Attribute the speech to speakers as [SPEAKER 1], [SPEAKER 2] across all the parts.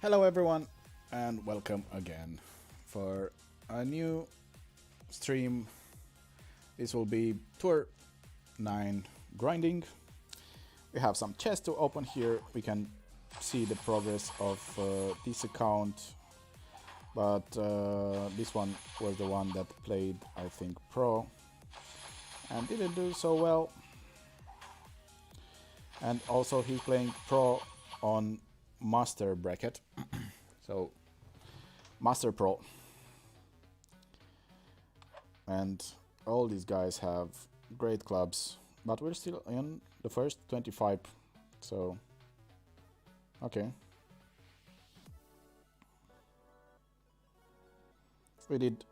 [SPEAKER 1] Hello everyone and welcome again for a new stream. This will be Tour 9 grinding. We have some chests to open here. We can see the progress of this account, but this one was the one that played, I think, pro and didn't do so well. And also he's playing pro on master bracket. So master pro, and all these guys have great clubs, but we're still in the first 25, so okay. We did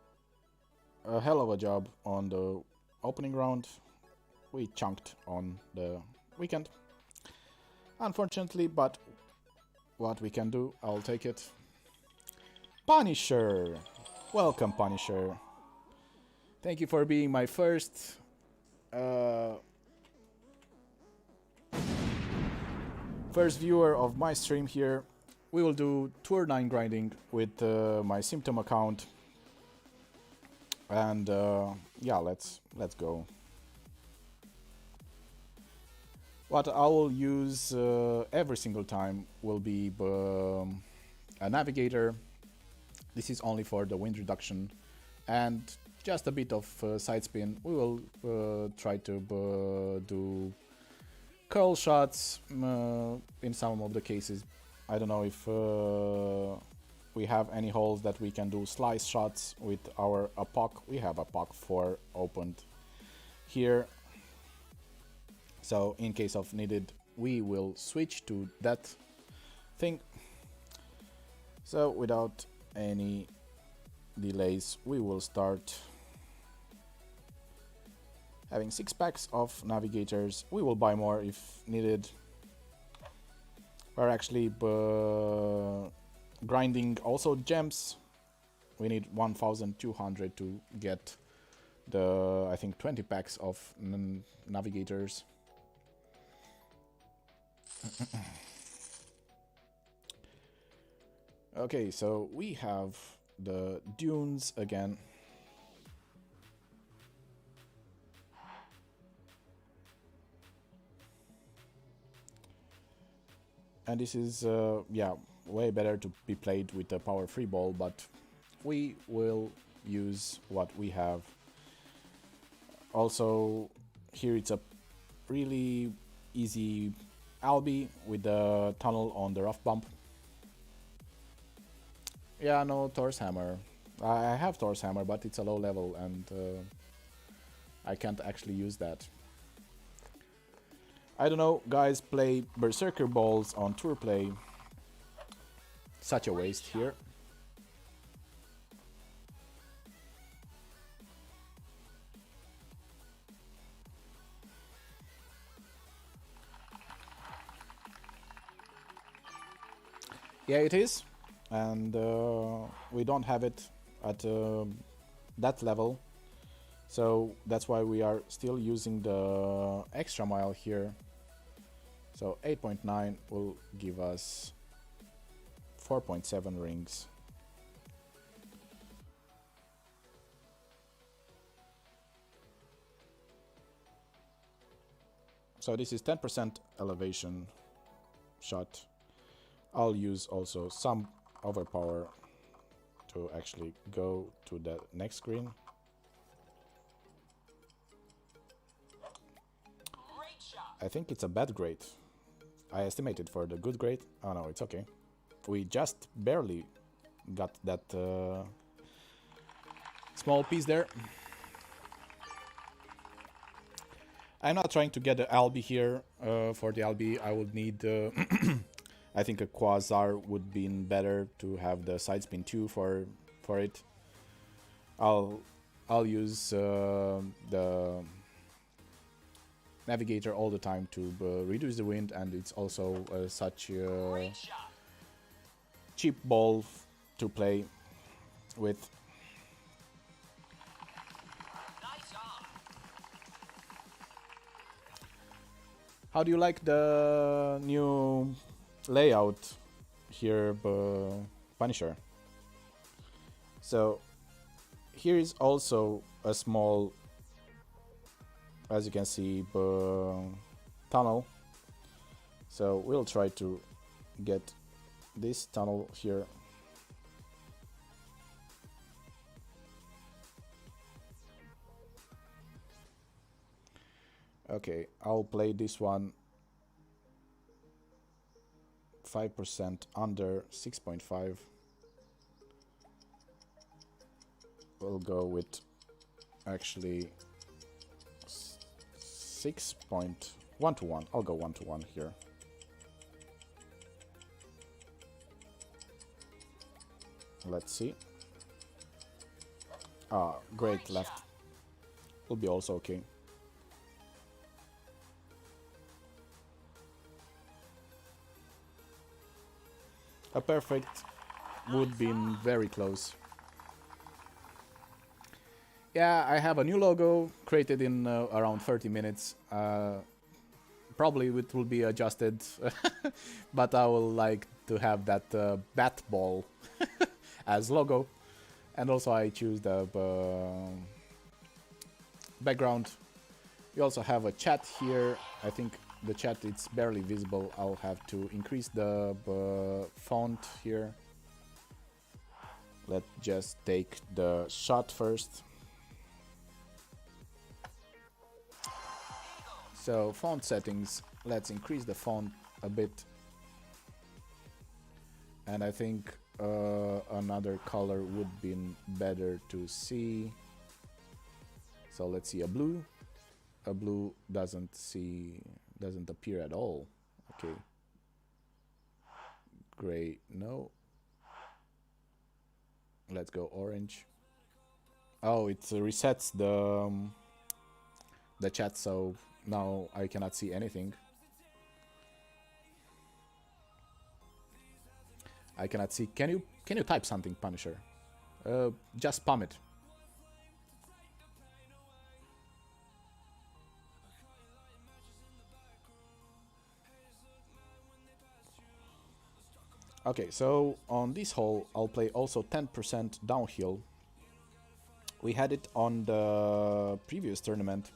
[SPEAKER 1] a hell of a job on the opening round. We chunked on the weekend, unfortunately, but what we can do, I'll take it. Punisher! Welcome, Punisher. Thank you for being my first first viewer of my stream here. We will do Tour 9 grinding with my Symptom account. And yeah, let's go. What I will use every single time will be a navigator. This is only for the wind reduction and just a bit of side spin. We will try to do curl shots in some of the cases. I don't know if we have any holes that we can do slice shots with our APOC. We have APOC 4 opened here. So in case of needed, we will switch to that thing. So without any delays, we will start having 6 packs of navigators. We will buy more if needed. We're actually grinding also gems. We need 1200 to get the, I think, 20 packs of navigators. Okay, so we have the dunes again. And this is, yeah, way better to be played with a power free ball, but we will use what we have. Also, here it's a really easy Albi with the tunnel on the rough bump. Yeah, no Thor's hammer. I have Thor's hammer, but it's a low level and I can't actually use that. I don't know, guys play Berserker balls on tour play. Such a waste here. Yeah, it is, and we don't have it at that level, so that's why we are still using the extra mile here. So 8.9 will give us 4.7 rings. So this is 10% elevation shot. I'll use also some overpower to actually go to the next screen. I think it's a bad grade. I estimated for the good grade. Oh no, it's okay. We just barely got that small piece there. I'm not trying to get the Albi here. For the Albi, I would need I think a Quasar would be better to have the side spin 2 for it. I'll use the navigator all the time to reduce the wind, and it's also such a cheap ball to play with. How do you like the new layout here Punisher. So here is also a small, as you can see, tunnel. So we'll try to get this tunnel here. Okay, I'll play this one 5% under 6.5. We'll go with actually 6.1 to 1. I'll go 1 to 1 here. Let's see. Ah, great, left. Will be also okay. A perfect would be very close. Yeah, I have a new logo created in around 30 minutes. Probably it will be adjusted, but I will like to have that bat ball as logo. And also I choose the background. We also have a chat here. I think the chat it's barely visible. I'll have to increase the font here. Let's just take the shot first. So font settings, let's increase the font a bit. And I think another color would be better to see. So let's see, a blue. A blue doesn't appear at all. Okay. Gray, no. Let's go orange. Oh, it resets the chat, so now I cannot see anything. I cannot see. Can you type something, Punisher? Just spam it. Okay, so on this hole, I'll play also 10% downhill. We had it on the previous tournament.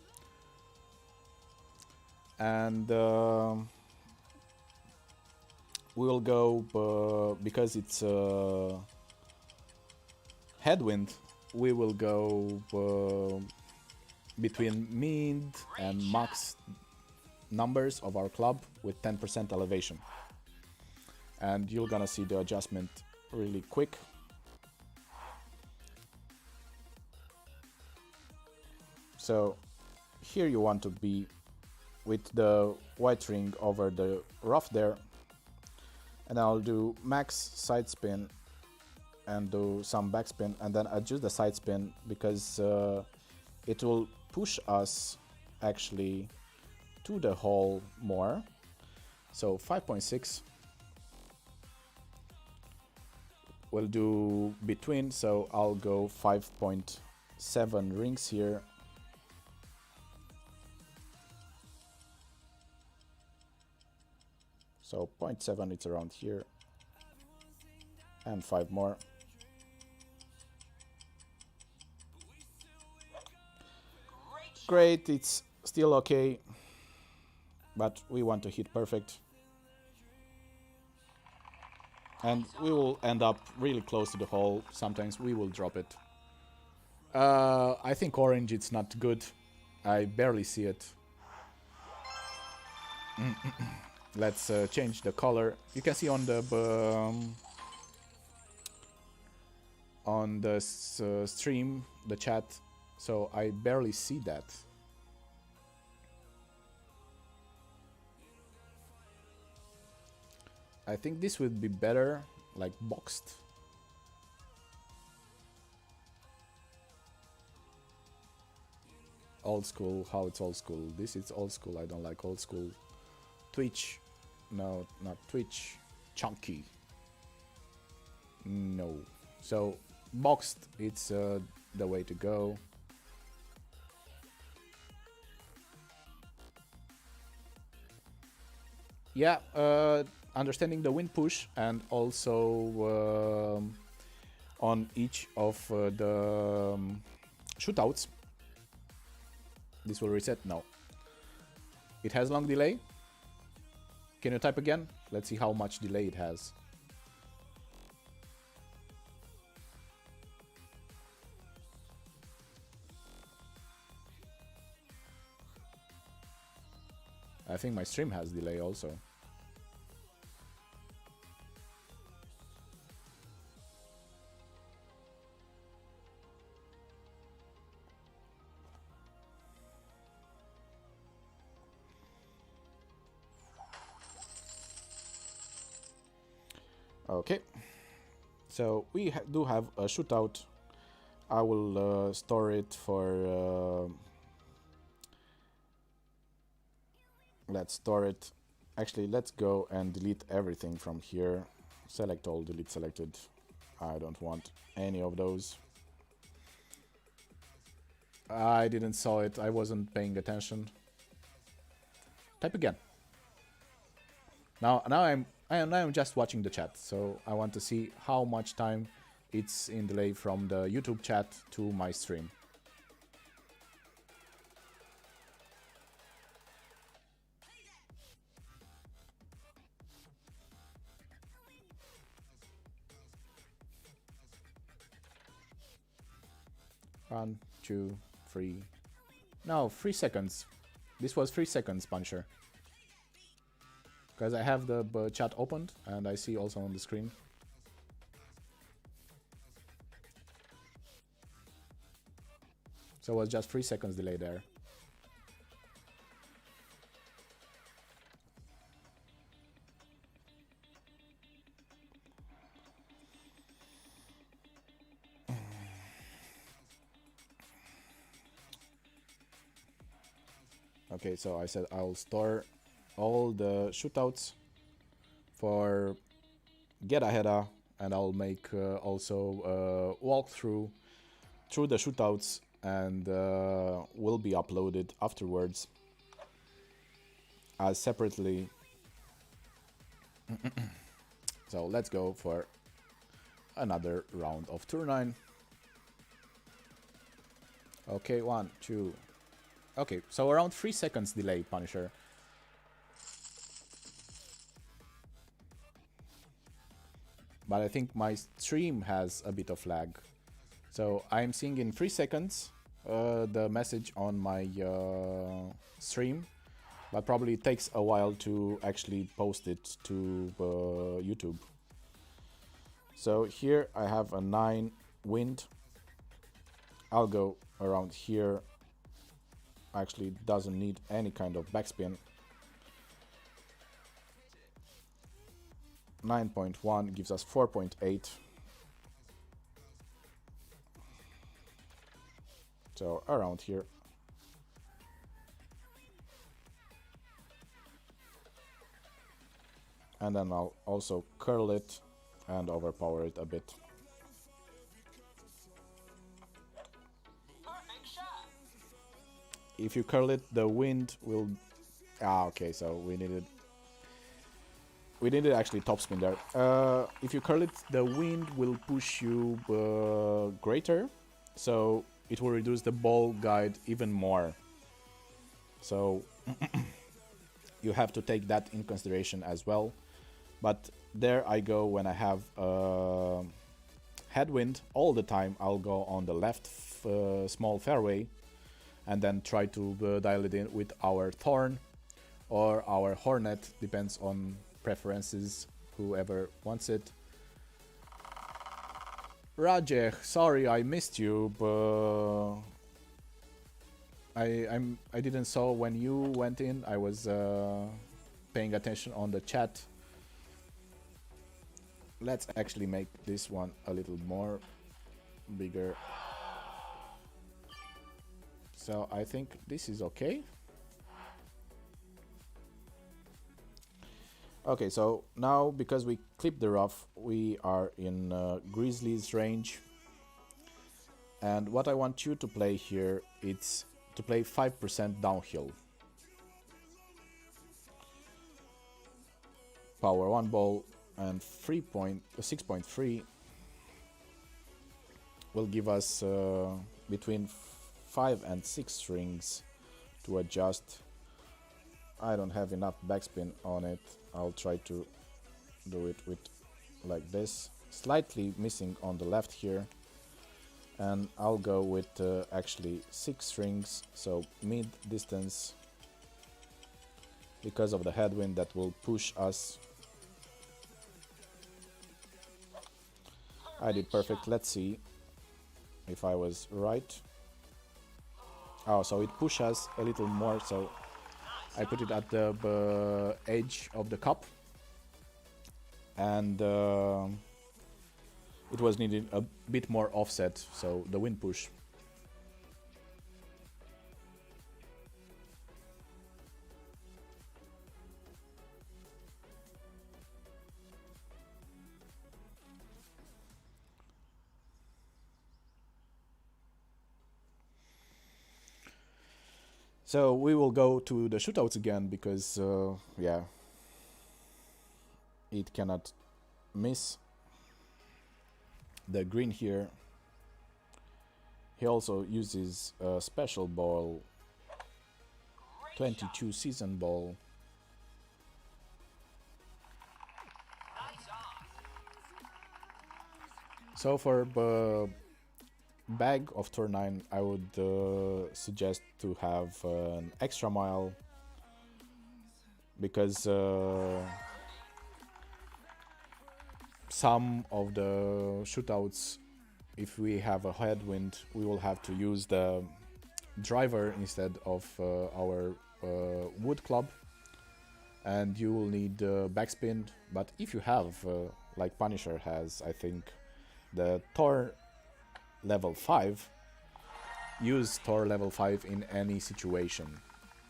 [SPEAKER 1] And we'll go, because it's headwind, we will go between mid and max numbers of our club with 10% elevation. And you're gonna see the adjustment really quick. So here you want to be with the white ring over the rough there, and I'll do max side spin and do some backspin and then adjust the side spin because it will push us actually to the hole more. So 5.6 we'll do between, so I'll go 5.7 rings here. So 0.7, it's around here. And 5 more. Great, it's still okay. But we want to hit perfect. And we will end up really close to the hole. Sometimes we will drop it. I think orange, it's not good. I barely see it. Let's change the color. You can see on the stream, the chat, so I barely see that. I think this would be better, like boxed. Old school, how it's old school. This is old school, I don't like old school. Twitch. No, not Twitch. Chunky. No. So boxed, it's the way to go. Yeah, understanding the wind push and also on each of the shootouts. This will reset? No. It has long delay. Can you type again? Let's see how much delay it has. I think my stream has delay also. Okay, so we do have a shootout. I will store it for... let's store it. Actually, let's go and delete everything from here. Select all, delete selected. I don't want any of those. I didn't saw it. I wasn't paying attention. Type again. Now I'm just watching the chat, so I want to see how much time it's in delay from the YouTube chat to my stream. One, 2, 3. No, 3 seconds. This was 3 seconds, Puncher. Because I have the chat opened and I see also on the screen. So it was just 3 seconds delay there. Okay, so I said I'll store all the shootouts for Get Ahead, and I'll make also a walkthrough through the shootouts, and will be uploaded afterwards as separately. So let's go for another round of Tour 9. Okay, 1, 2. Okay, so around 3 seconds delay, Punisher. But I think my stream has a bit of lag. So I'm seeing in 3 seconds the message on my stream, but probably it takes a while to actually post it to YouTube. So here I have a 9 wind. I'll go around here. Actually doesn't need any kind of backspin. 9.1 gives us 4.8. So around here. And then I'll also curl it and overpower it a bit. If you curl it, the wind will... okay, so we needed actually topspin there. If you curl it, the wind will push you greater, so it will reduce the ball guide even more. So you have to take that in consideration as well. But there I go when I have headwind all the time. I'll go on the left small fairway, and then try to dial it in with our Thorn or our Hornet, depends on preferences, whoever wants it. Rajeh, sorry I missed you, but I didn't saw when you went in. I was paying attention on the chat. Let's actually make this one a little more bigger. So I think this is okay. Okay, so now because we clipped the rough, we are in Grizzly's range. And what I want you to play here, it's to play 5% downhill. power 1 ball and 6.3 will give us between 5 and 6 strings to adjust. I don't have enough backspin on it. I'll try to do it with like this, slightly missing on the left here, and I'll go with actually 6 strings, so mid distance, because of the headwind that will push us. I did perfect. Let's see if I was right. Oh, so it pushes us a little more, so I put it at the edge of the cup, and it was needed a bit more offset, so the wind push. So we will go to the shootouts again because, yeah, it cannot miss. The green here, he also uses a special ball, 22 season ball. So for the bag of turn 9, I would suggest to have an extra mile, because some of the shootouts, if we have a headwind, we will have to use the driver instead of our wood club, and you will need backspin. But if you have, like Punisher has, I think, the Thor level 5, use Thor level 5 in any situation,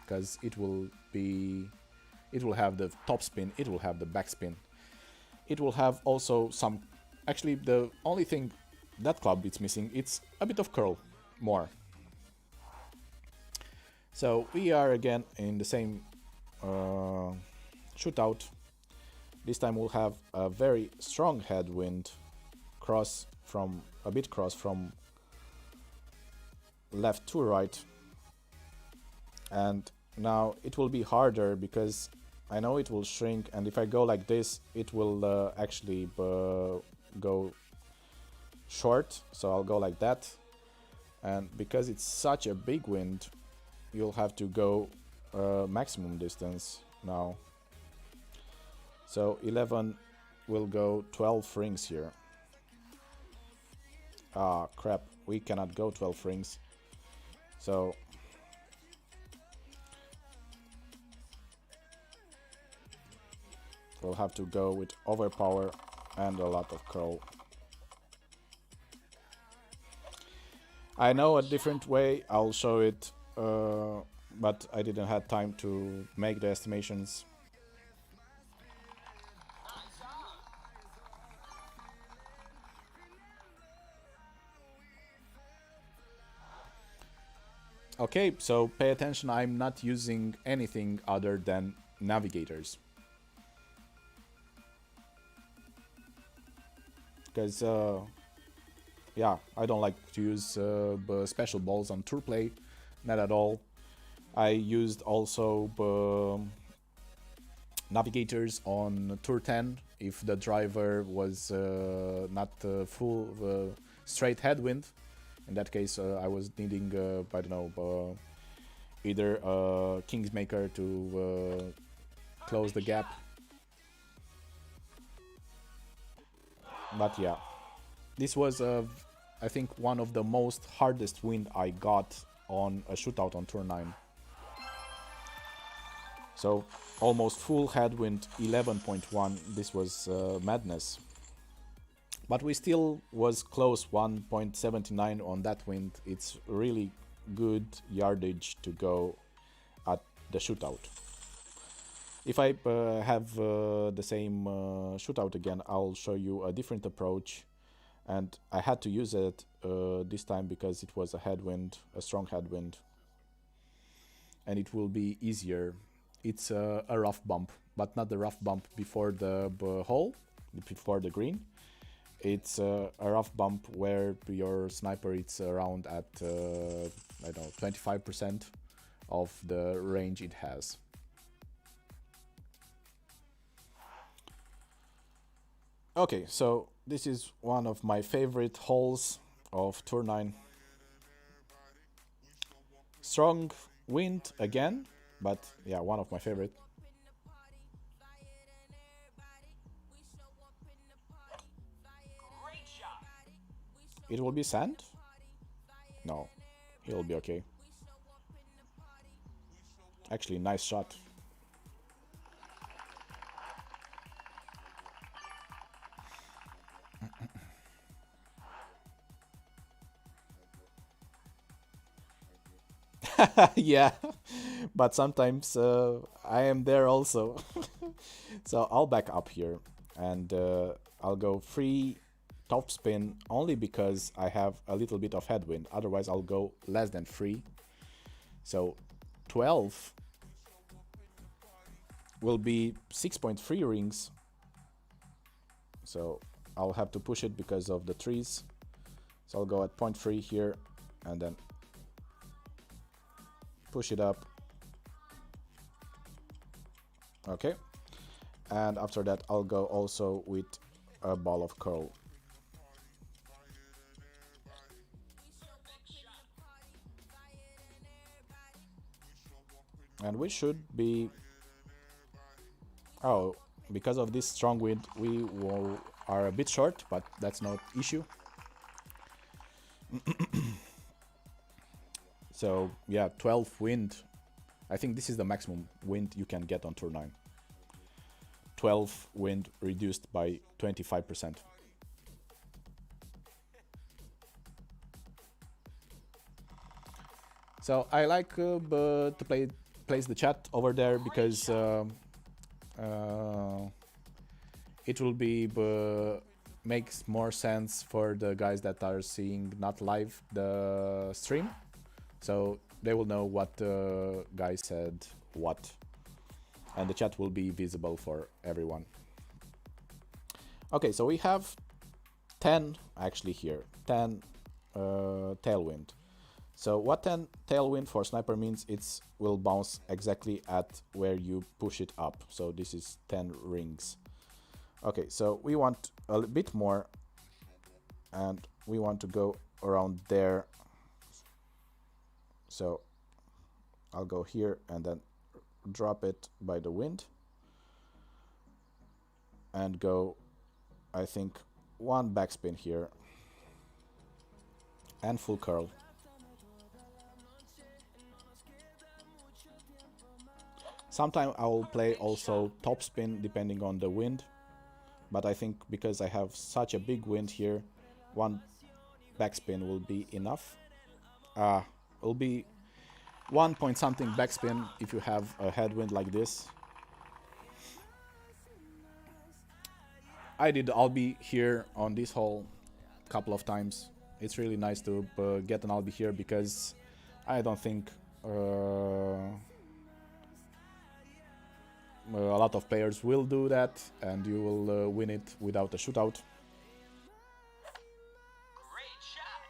[SPEAKER 1] because it will have the top spin, it will have the backspin, it will have also some, actually the only thing that club it's missing, it's a bit of curl more. So we are again in the same shootout. This time we'll have a very strong headwind, cross from left to right, and now it will be harder because I know it will shrink, and if I go like this, it will actually go short, so I'll go like that, and because it's such a big wind, you'll have to go maximum distance now. So 11 will go 12 rings here. Ah, crap, we cannot go 12 rings, so we'll have to go with overpower and a lot of curl. I know a different way, I'll show it, but I didn't have time to make the estimations. Okay, so pay attention, I'm not using anything other than navigators. Because, yeah, I don't like to use special balls on tour play, not at all. I used also navigators on tour 10 if the driver was not full straight headwind. In that case, I was needing, I don't know, either a Kingsmaker to close the gap. But yeah, this was, I think, one of the most hardest wind I got on a shootout on turn 9. So almost full headwind, 11.1. This was madness. But we still was close, 1.79 on that wind. It's really good yardage to go at the shootout. If I have the same shootout again, I'll show you a different approach. And I had to use it this time because it was a headwind, a strong headwind. And it will be easier it's a rough bump, but not the rough bump before the hole, before the green. It's a rough bump where your sniper is around at I don't know, 25% of the range it has. Okay, so this is one of my favorite holes of Tour 9. Strong wind again, but yeah, one of my favorite. It will be sand? No, he'll be okay. Actually, nice shot. Yeah, but sometimes I am there also. So I'll back up here and I'll go free top spin only because I have a little bit of headwind. Otherwise, I'll go less than free. So 12 will be 6.3 rings. So I'll have to push it because of the trees. So I'll go at 0.3 here and then push it up. Okay. And after that, I'll go also with a ball of curl. And we should be... Oh, because of this strong wind, we are a bit short, but that's no issue. So, yeah, 12 wind. I think this is the maximum wind you can get on Tour 9. 12 wind reduced by 25%. So I like to place the chat over there because it will be makes more sense for the guys that are seeing not live the stream, so they will know what the guy said what, and the chat will be visible for everyone. Okay, so we have 10 actually here, 10 tailwind. So what 10 tailwind for sniper means, it will bounce exactly at where you push it up. So this is 10 rings. Okay, so we want a bit more and we want to go around there. So I'll go here and then drop it by the wind and go, I think, one backspin here and full curl. Sometimes I will play also top spin depending on the wind, but I think because I have such a big wind here, one backspin will be enough. Will be 1 point something backspin if you have a headwind like this. I did Albi here on this hole a couple of times. It's really nice to get an Albi here because I don't think a lot of players will do that, and you will win it without a shootout.
[SPEAKER 2] Great shot.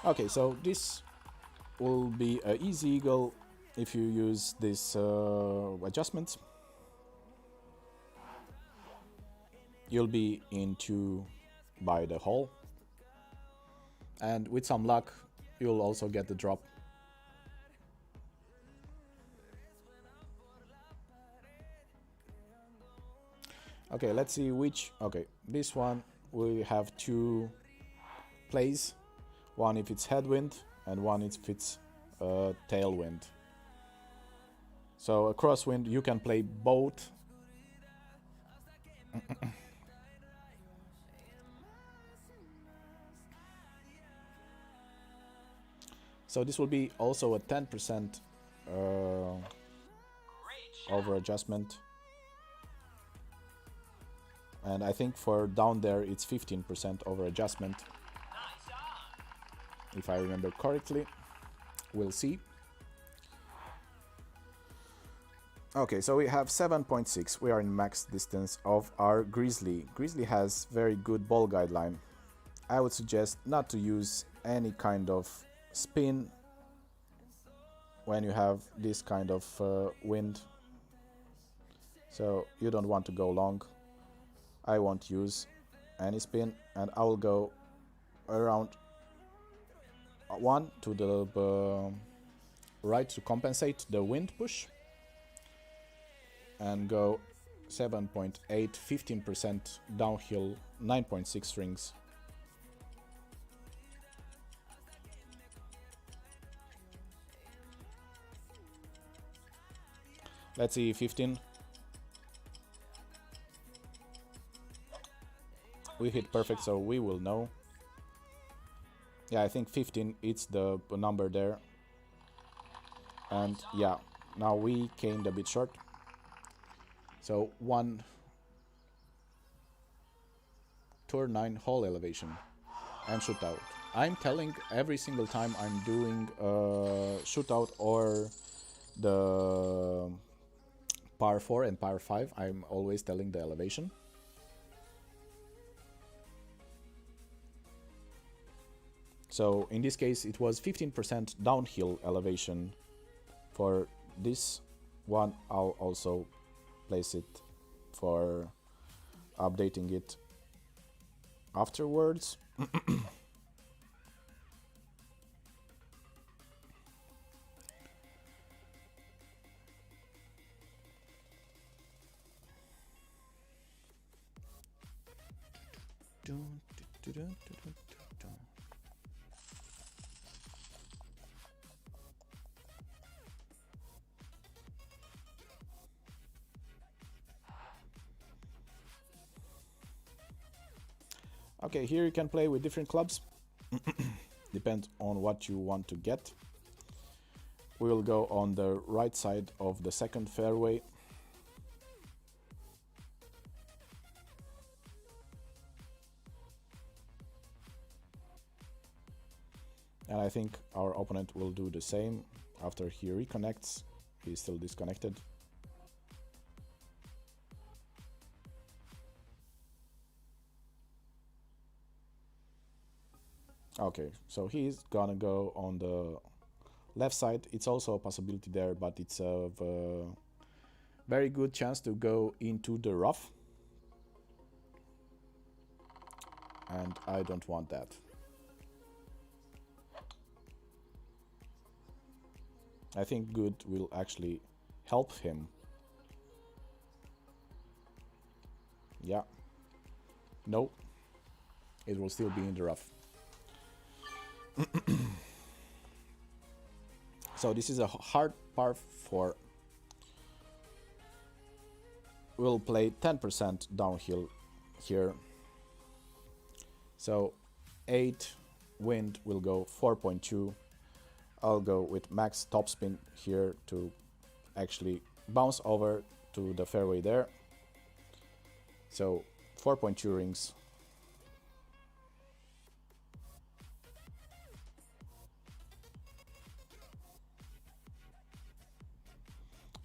[SPEAKER 1] Okay, so this will be an easy eagle if you use this adjustments. You'll be into by the hole, and with some luck you'll also get the drop. Okay, let's see which. Okay, this one we have two plays, one if it's headwind and one if it's tailwind. So a crosswind, you can play both. So this will be also a 10% over adjustment. And I think for down there it's 15% over adjustment. If I remember correctly. We'll see. Okay, so we have 7.6. We are in max distance of our Grizzly. Grizzly has very good ball guideline. I would suggest not to use any kind of spin when you have this kind of wind. So you don't want to go long. I won't use any spin, and I will go around 1 to the right to compensate the wind push, and go 7.8, 15% downhill, 9.6 rings. Let's see, 15. We hit perfect, so we will know. Yeah, I think 15, it's the number there. And yeah, now we came a bit short. So 1 turn 9 hole elevation and shootout. I'm telling every single time I'm doing shootout or the par 4 and par 5, I'm always telling the elevation. So in this case it was 15% downhill elevation. For this one I'll also place it for updating it afterwards. Okay, here you can play with different clubs. Depends on what you want to get. We will go on the right side of the second fairway. And I think our opponent will do the same. After he reconnects, he's still disconnected. Okay, so he's gonna go on the left side. It's also a possibility there, but it's a very good chance to go into the rough. And I don't want that. I think good will actually help him. Yeah. No. It will still be in the rough. So this is a hard par 4. We'll play 10% downhill here. So 8 wind will go 4.2. I'll go with max topspin here to actually bounce over to the fairway there. So 4.2 rings.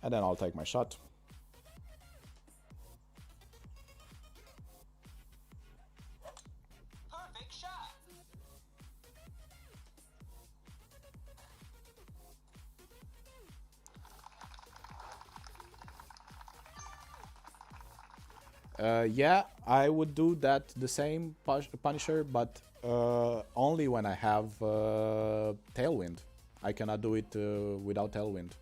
[SPEAKER 1] And then I'll take my shot.
[SPEAKER 2] Perfect shot.
[SPEAKER 1] Yeah, I would do that the same Punisher, but only when I have tailwind. I cannot do it without tailwind.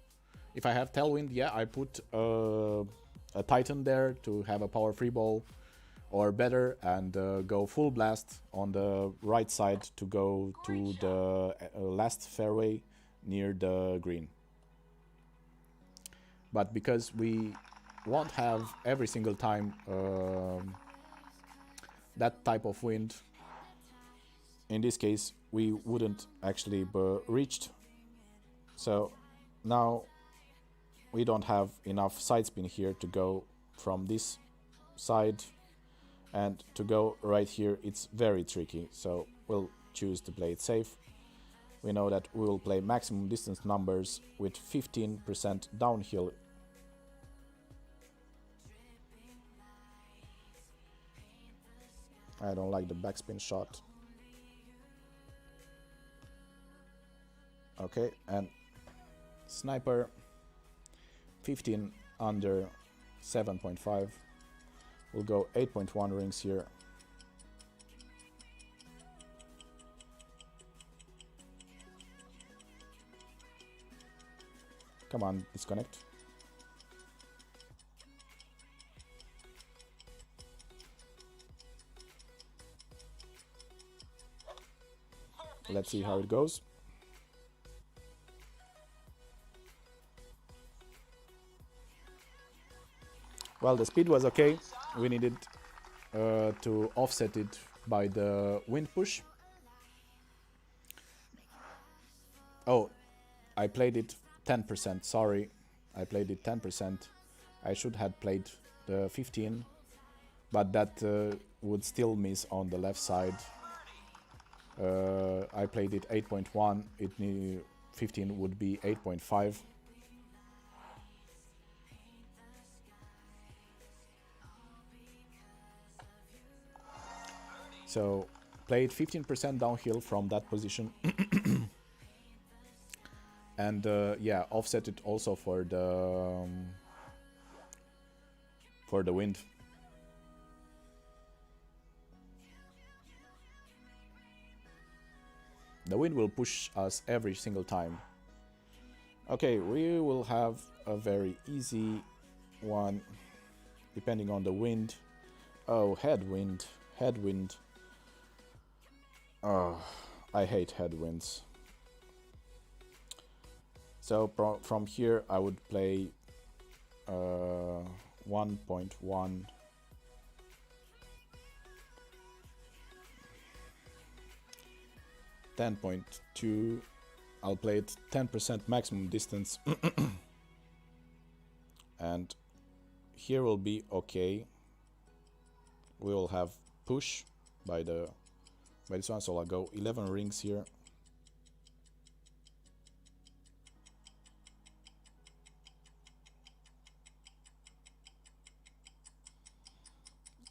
[SPEAKER 1] If I have tailwind, yeah, I put a Titan there to have a power free ball, or better, and go full blast on the right side to go to the last fairway near the green. But because we won't have every single time that type of wind, in this case we wouldn't actually reach So now we don't have enough side spin here to go from this side, and to go right here it's very tricky, so we'll choose to play it safe. We know that we will play maximum distance numbers with 15% downhill. I don't like the backspin shot. Okay, and sniper 15 under 7.5. We'll go 8.1 rings here. Come on, disconnect. Let's see how it goes. Well, the speed was okay. We needed to offset it by the wind push. Oh, I played it 10%, sorry. I played it 10%. I should have played the 15, but that would still miss on the left side. I played it 8.1, it 15 would be 8.5. So played 15% downhill from that position. And yeah, offset it also for the wind. The wind will push us every single time. Okay, we will have a very easy one, depending on the wind. Oh, headwind, headwind. Oh, I hate headwinds. So from here I would play 1.1. .2. I'll play it 10% maximum distance. And here will be okay. We will have push by this one, so I'll go 11 rings here.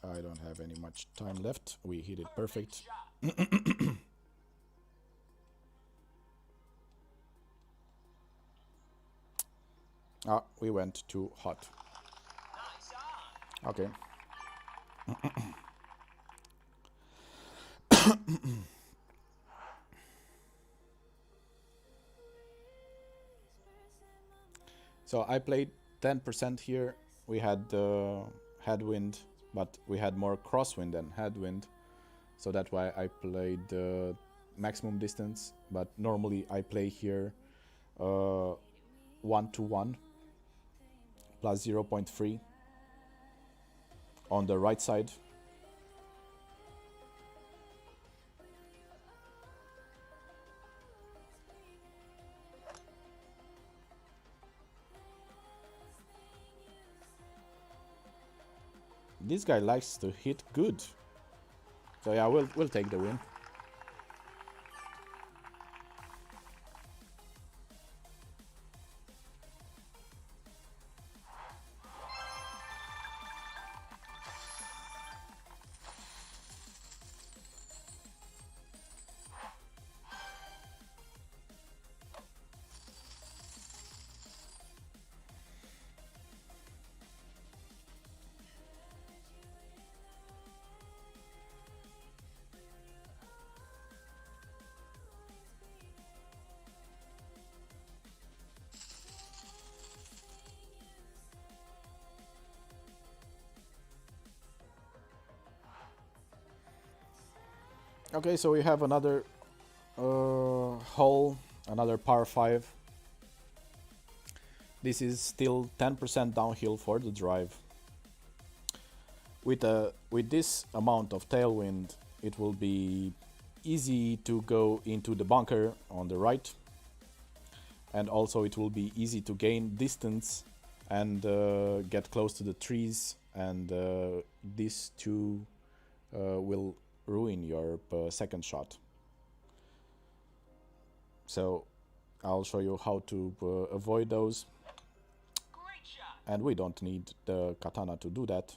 [SPEAKER 1] I don't have any much time left. We hit it perfect. Ah, we went too hot. Okay. So I played 10% here. We had headwind, but we had more crosswind than headwind. So that's why I played maximum distance. But normally I play here 1-to-1 plus 0.3 on the right side. This guy likes to hit good. So yeah, we'll take the win. Okay, so we have another hole, another par 5. This is still 10% downhill for the drive. With this amount of tailwind, it will be easy to go into the bunker on the right. and also it will be easy to gain distance and get close to the trees, and these two will ruin your second shot. So I'll show you how to avoid those, and we don't need the katana to do that.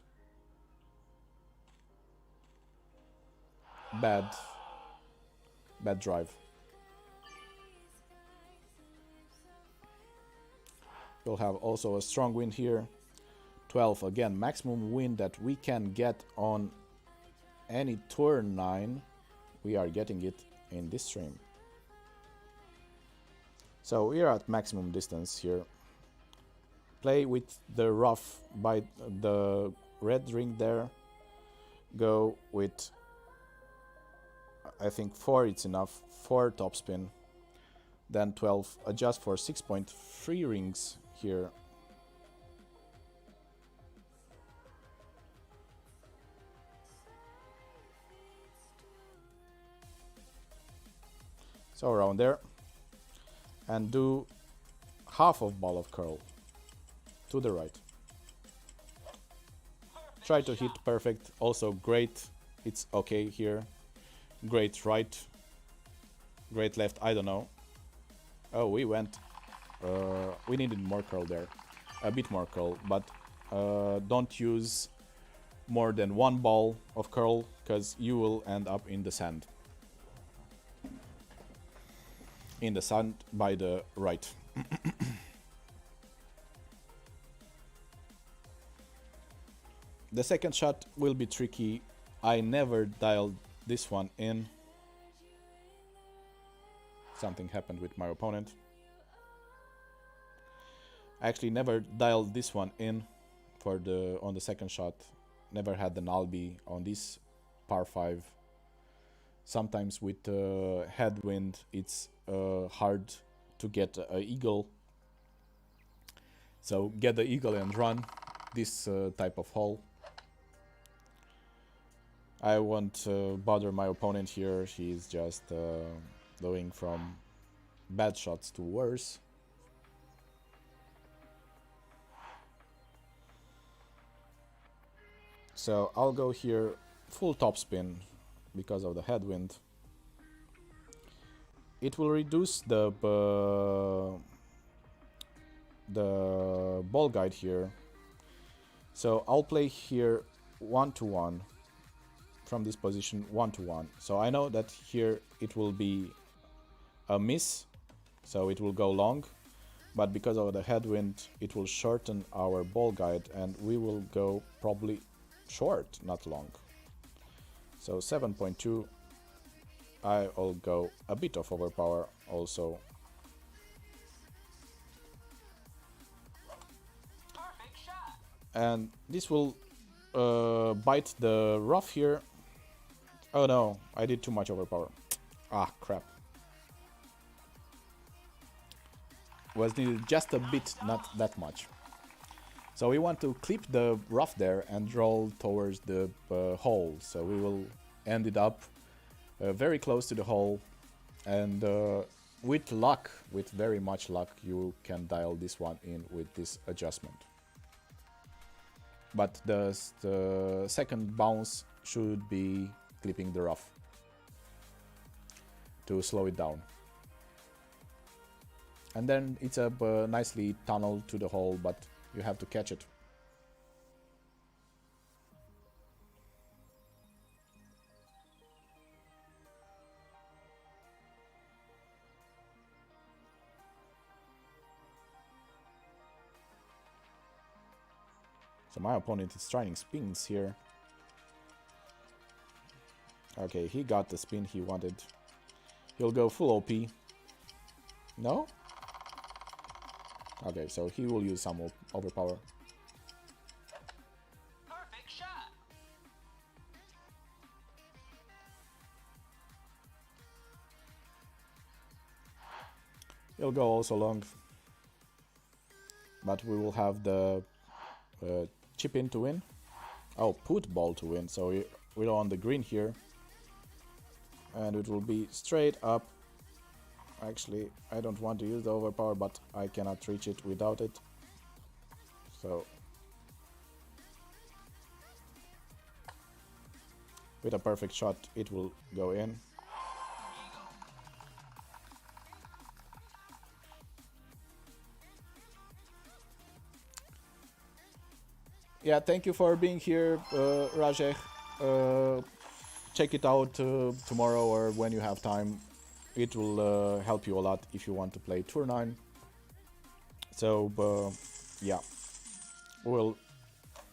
[SPEAKER 1] Bad drive. We'll have also a strong wind here. 12 again, maximum wind that we can get on any turn 9. We are getting it in this stream. So we are at maximum distance here. Play with the rough by the red ring there. Go with, I think 4 it's enough, 4 topspin. Then 12, adjust for 6.3 rings here. So around there. And do half of ball of curl to the right. Try to hit perfect. Also great, it's okay here. Great right. Great left, I don't know. Oh, we went. We needed more curl there. A bit more curl, but don't use more than 1 ball of curl, because you will end up in the sand. In the sand by the right. The second shot will be tricky. I never dialed this one in. Something happened with my opponent. I actually never dialed this one in for on the second shot. Never had an albi on this par 5. Sometimes with headwind it's hard to get an eagle. So get the eagle and run this type of hole. I won't bother my opponent here. He's just going from bad shots to worse. So I'll go here full topspin because of the headwind. It will reduce the ball guide here. So I'll play here 1-1 from this position, 1-1. So I know that here it will be a miss, so it will go long, but because of the headwind it will shorten our ball guide and we will go probably short, not long. So 7.2. I'll go a bit of overpower also. And this will bite the rough here. Oh no, I did too much overpower. Ah, crap. Was needed just a bit, not that much. So we want to clip the rough there and roll towards the hole. So we will end it up very close to the hole, and with luck, with very much luck, you can dial this one in with this adjustment. But the second bounce should be clipping the rough to slow it down. And then it's a nicely tunnel to the hole, but you have to catch it. So my opponent is trying spins here. Okay, he got the spin he wanted. He'll go full OP. No? Okay, so he will use some overpower.
[SPEAKER 2] Perfect shot.
[SPEAKER 1] He'll go also long. But we will have the chip in to win. Oh, put ball to win. So we're on the green here. And it will be straight up Actually, I don't want to use the overpower, but I cannot reach it without it. So, with a perfect shot, it will go in. Yeah, thank you for being here, Rajek. Check it out tomorrow or when you have time. It will help you a lot if you want to play Tour 9. So, yeah, we'll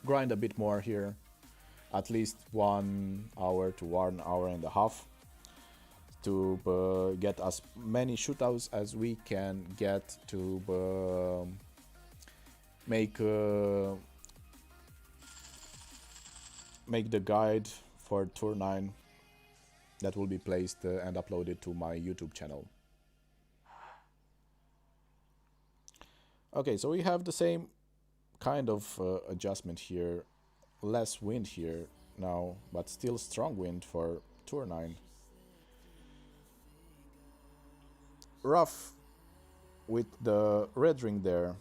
[SPEAKER 1] grind a bit more here. At least 1 hour to 1 hour and a half to get as many shootouts as we can get to make the guide for Tour 9 that will be placed and uploaded to my YouTube channel. Okay, so we have the same kind of adjustment here. Less wind here now, but still strong wind for Tour 9. Rough with the red ring there.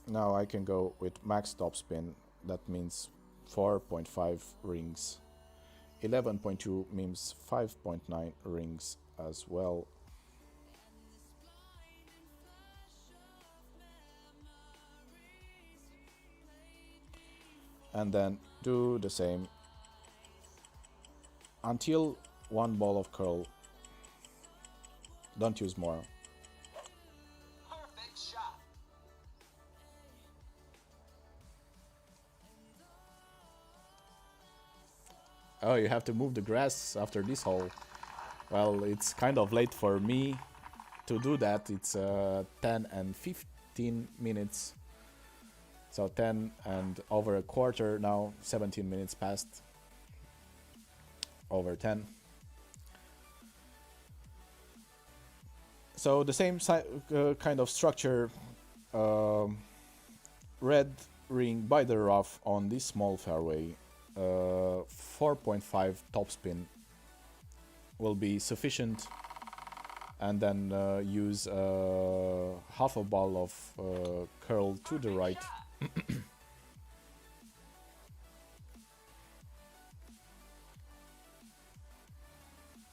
[SPEAKER 1] Now I can go with max topspin. That means 4.5 rings. 11.2 means 5.9 rings as well. And then do the same until 1 ball of curl. Don't use more.
[SPEAKER 2] Perfect shot.
[SPEAKER 1] Oh, you have to move the grass after this hole. Well, it's kind of late for me to do that. It's 10 and 15 minutes. So 10 and over a quarter now, 17 minutes past. Over 10. So the same kind of structure, red ring by the rough on this small fairway, 4.5 topspin will be sufficient, and then use half a ball of curl to the right.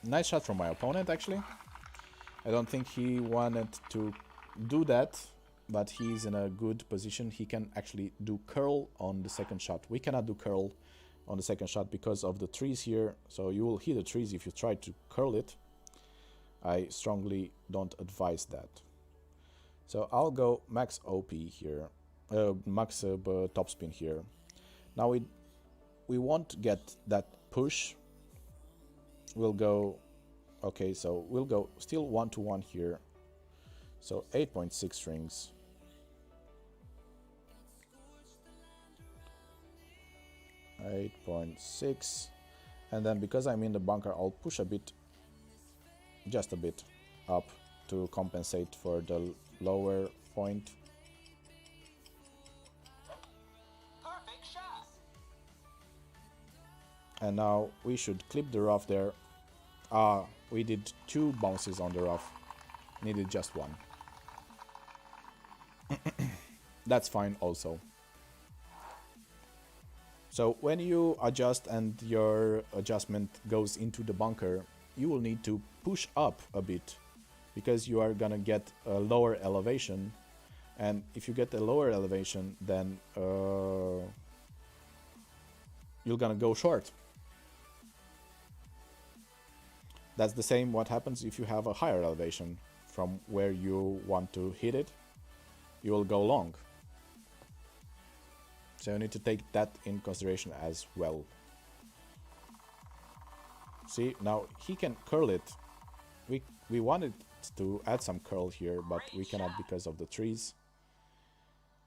[SPEAKER 1] Nice shot from my opponent, actually. I don't think he wanted to do that, but he's in a good position. He can actually do curl on the second shot. We cannot do curl on the second shot because of the trees here, so you will hit the trees if you try to curl it. I strongly don't advise that. So I'll go max OP here, max topspin here. Now we won't get that push. We'll go, okay, so we'll go still 1-to-1 here. So 8.6 rings. .6, and then because I'm in the bunker, I'll push a bit, just a bit up to compensate for the lower point.
[SPEAKER 2] Perfect shot.
[SPEAKER 1] And now we should clip the rough there. We did 2 bounces on the rough, needed just 1. That's fine also. So when you adjust and your adjustment goes into the bunker, you will need to push up a bit because you are gonna get a lower elevation, and if you get a lower elevation, then you're gonna go short. That's the same what happens if you have a higher elevation from where you want to hit it. You will go long. So you need to take that in consideration as well. See, now he can curl it. We wanted to add some curl here, but we cannot because of the trees.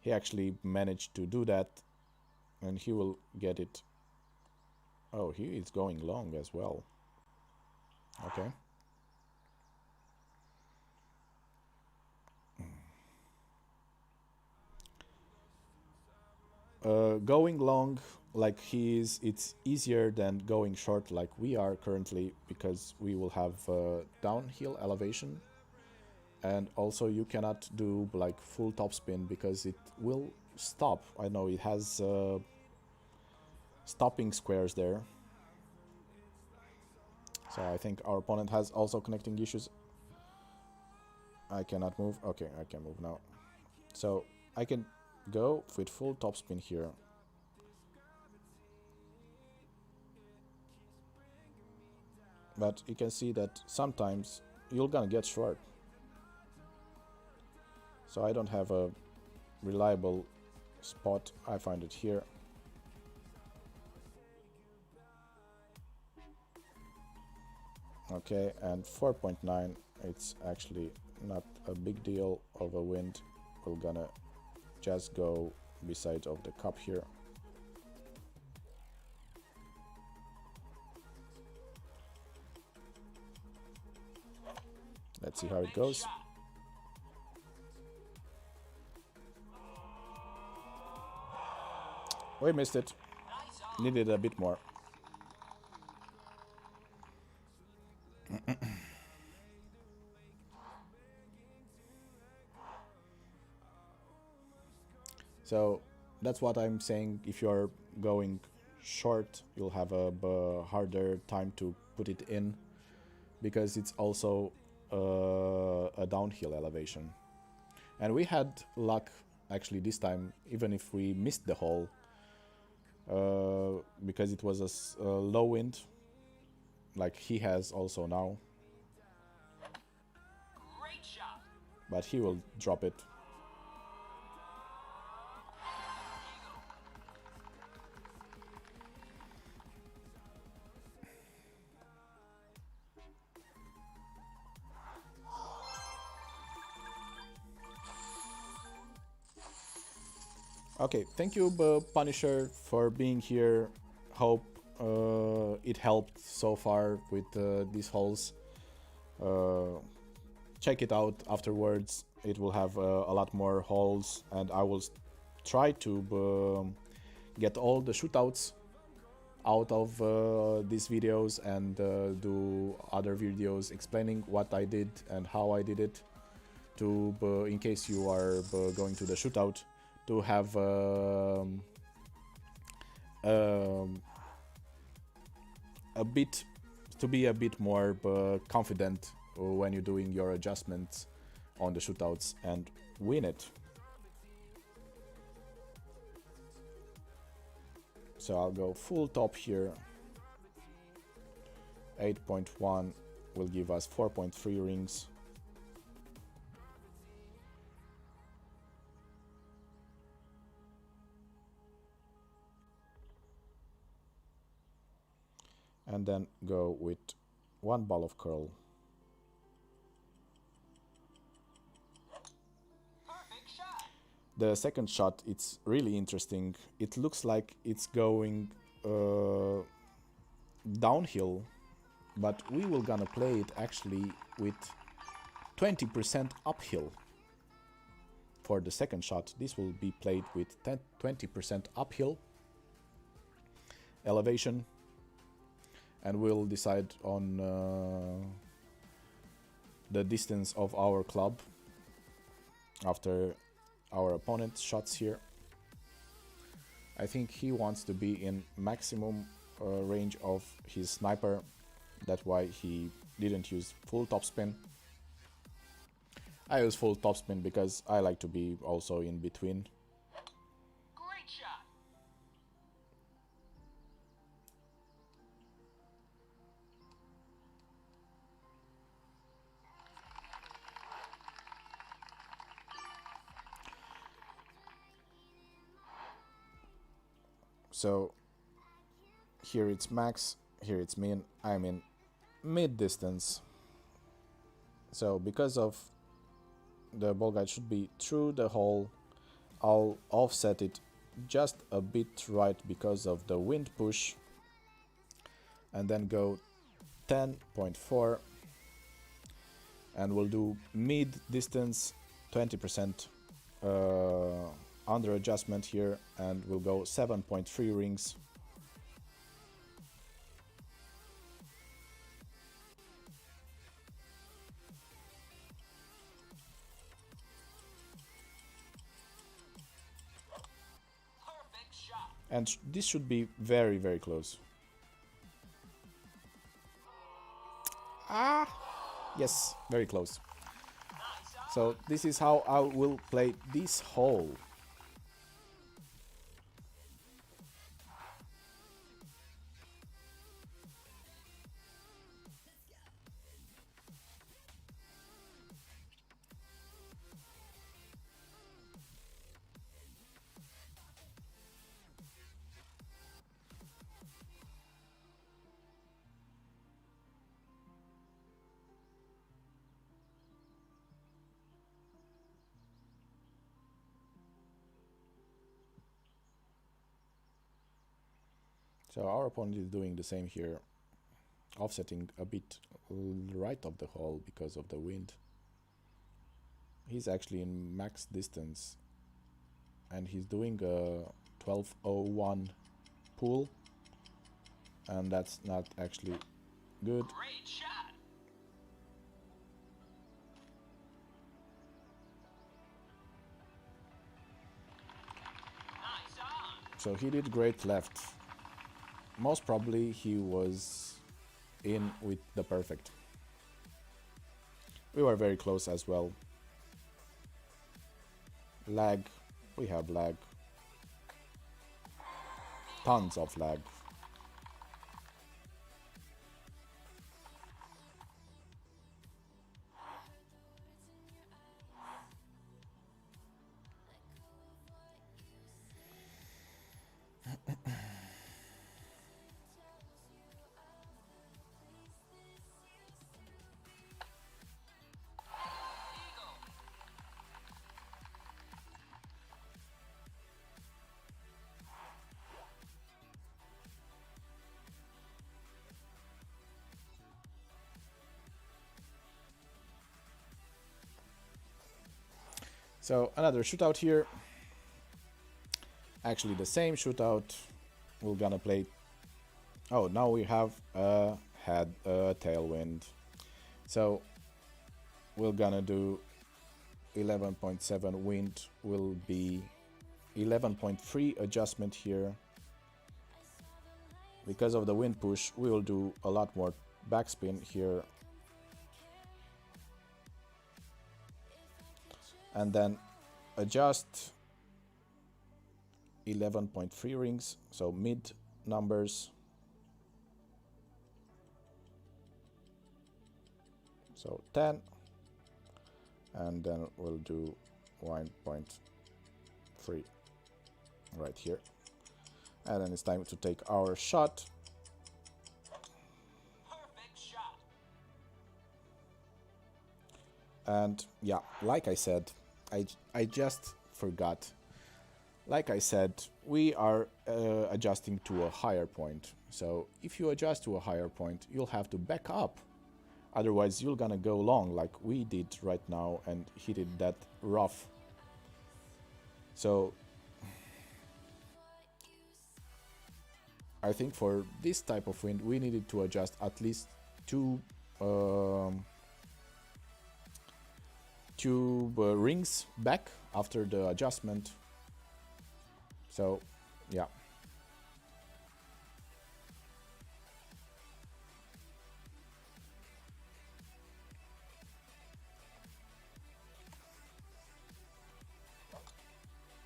[SPEAKER 1] He actually managed to do that, and he will get it. Oh, he is going long as well. Okay. Going long like he is, it's easier than going short like we are currently, because we will have downhill elevation And also you cannot do like full topspin because it will stop. I know it has stopping squares there. So I think our opponent has also connecting issues. I cannot move. Okay, I can move now. So I can go with full topspin here. But you can see that sometimes you're gonna get short. So I don't have a reliable spot. I find it here. Okay, and 4.9, it's actually not a big deal of a wind. We're gonna just go beside of the cup here. Let's see how it goes. We missed it. Needed a bit more. So that's what I'm saying. If you're going short, you'll have a harder time to put it in, because it's also a downhill elevation. And we had luck actually this time, even if we missed the hole, because it was a low wind, like he has also now.
[SPEAKER 2] Great shot.
[SPEAKER 1] But he will drop it. Okay, thank you, Punisher, for being here. Hope it helped so far with these holes. Check it out afterwards. It will have a lot more holes, and I will try to get all the shootouts out of these videos and do other videos explaining what I did and how I did it, to in case you are going to the shootout, to have a bit, to be a bit more confident when you're doing your adjustments on the shootouts and win it. So I'll go full top here. 8.1 will give us 4.3 rings. And then go with one ball of curl.
[SPEAKER 2] Perfect shot.
[SPEAKER 1] The second shot, it's really interesting. It looks like it's going downhill, but we will gonna play it actually with 20% uphill. For the second shot, this will be played with 20% uphill elevation, and we'll decide on the distance of our club after our opponent's shots here. I think he wants to be in maximum range of his sniper. That's why he didn't use full topspin. I use full topspin because I like to be also in between.
[SPEAKER 2] Great shot.
[SPEAKER 1] So here it's max, here it's min. I'm in mid distance. So because of the ball guide should be through the hole, I'll offset it just a bit right because of the wind push, and then go 10.4, and we'll do mid distance 20% under adjustment here, and we'll go 7.3 rings. And this should be very, very close. Ah! Yes, very close. So this is how I will play this hole. So our opponent is doing the same here, offsetting a bit right of the hole because of the wind. He's actually in max distance and he's doing a 1201 pull, and that's not actually good.
[SPEAKER 2] Great shot. Nice on.
[SPEAKER 1] So he did great left. Most probably he was in with the perfect. We were very close as well. Lag. We have lag. Tons of lag. So another shootout here. Actually the same shootout. We're gonna play. Oh, now we have had a tailwind. So we're gonna do 11.7 wind will be 11.3 adjustment here. Because of the wind push, we will do a lot more backspin here. And then adjust 11.3 rings, so mid numbers. So 10, and then we'll do 1.3 right here. And then it's time to take our shot.
[SPEAKER 2] Perfect shot.
[SPEAKER 1] And yeah, like I said, I just forgot. Like I said, we are adjusting to a higher point. So if you adjust to a higher point, you'll have to back up. Otherwise, you're gonna go long like we did right now and hit it that rough. So I think for this type of wind, we needed to adjust at least two rings back after the adjustment. So yeah.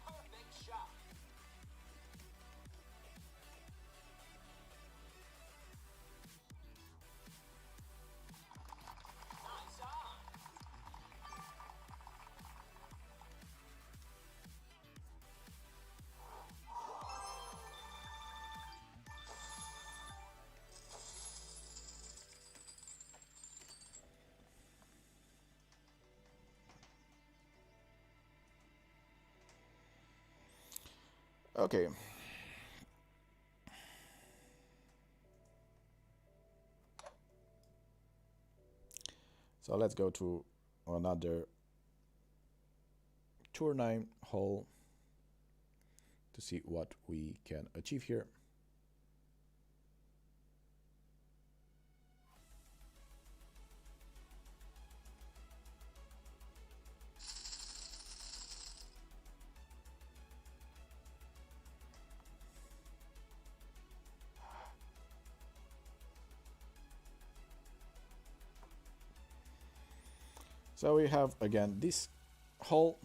[SPEAKER 2] Perfect shot. Nice on.
[SPEAKER 1] Okay. So let's go to another tour 9 hole to see what we can achieve here. So we have again this hole.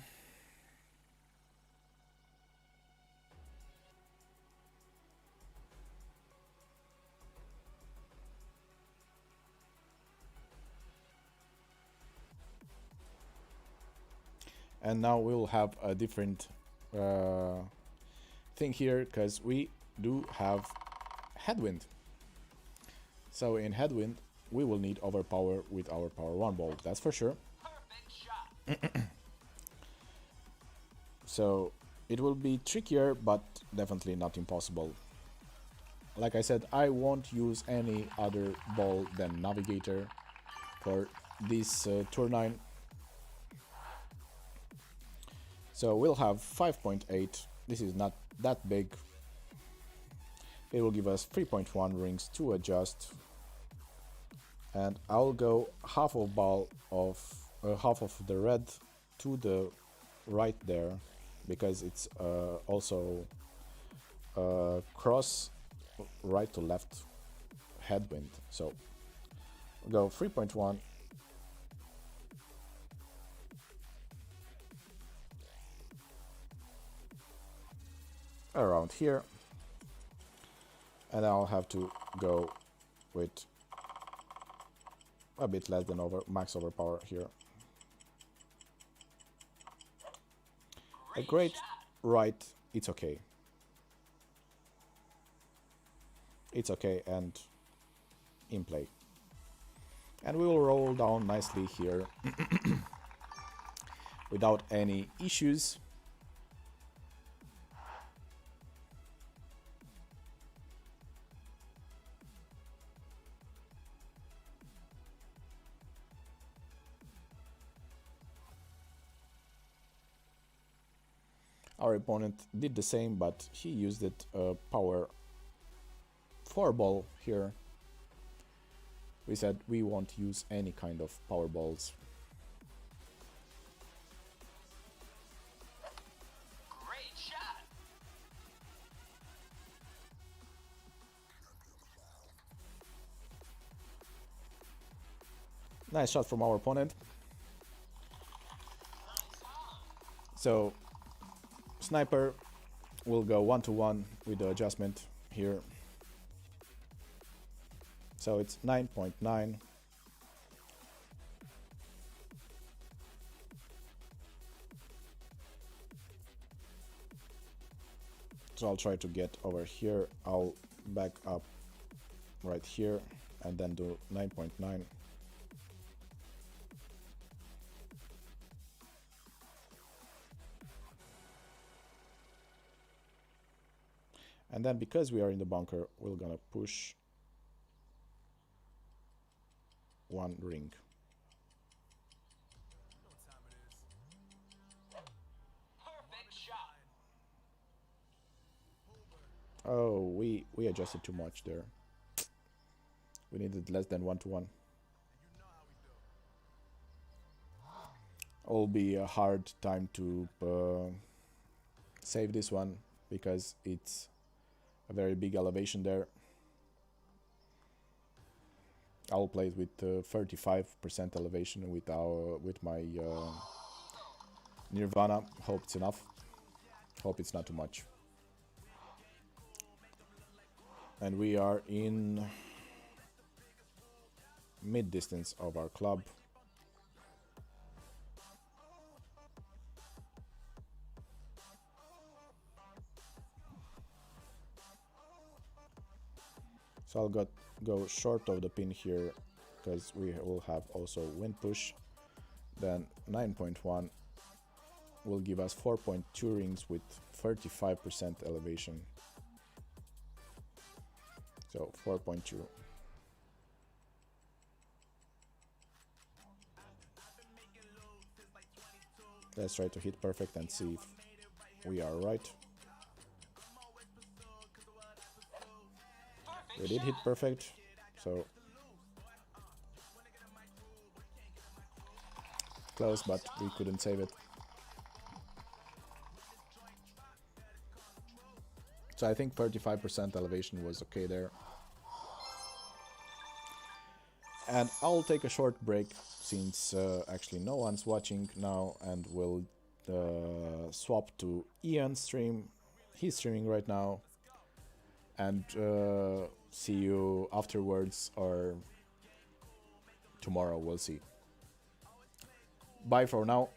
[SPEAKER 1] And now we'll have a different thing here because we do have headwind. So in headwind, we will need overpower with our power 1 ball, that's for sure.
[SPEAKER 2] Perfect shot.
[SPEAKER 1] So it will be trickier, but definitely not impossible. Like I said, I won't use any other ball than Navigator for this turn 9. So we'll have 5.8. This is not that big. It will give us 3.1 rings to adjust. And I'll go half of half of the red to the right there, because it's also cross right to left headwind. So we'll go 3.1. Around here, and I'll have to go with a bit less than max overpower here. A great right, it's okay. It's okay and in play. And we will roll down nicely here without any issues. Our opponent did the same, but he used it power 4 ball here. We said we won't use any kind of power balls.
[SPEAKER 2] Great shot.
[SPEAKER 1] Nice shot from our opponent. So Sniper will go 1-to-1 with the adjustment here. So it's 9.9. So I'll try to get over here. I'll back up right here and then do 9.9. And then because we are in the bunker, we're gonna push 1 ring.
[SPEAKER 2] Perfect shot.
[SPEAKER 1] Oh, we adjusted too much there. We needed less than 1-to-1. It'll be a hard time to save this one because it's a very big elevation there. I'll play it with 35% elevation with my Nirvana. Hope it's enough. Hope it's not too much. And we are in mid distance of our club. So I'll go short of the pin here because we will have also wind push. Then 9.1 will give us 4.2 rings with 35% elevation. So 4.2. Let's try to hit perfect and see if we are right. We did hit perfect, so close, but we couldn't save it. So I think 35% elevation was okay there. And I'll take a short break since actually no one's watching now, and we'll swap to Ian's stream. He's streaming right now, and see you afterwards or tomorrow. We'll see. Bye for now.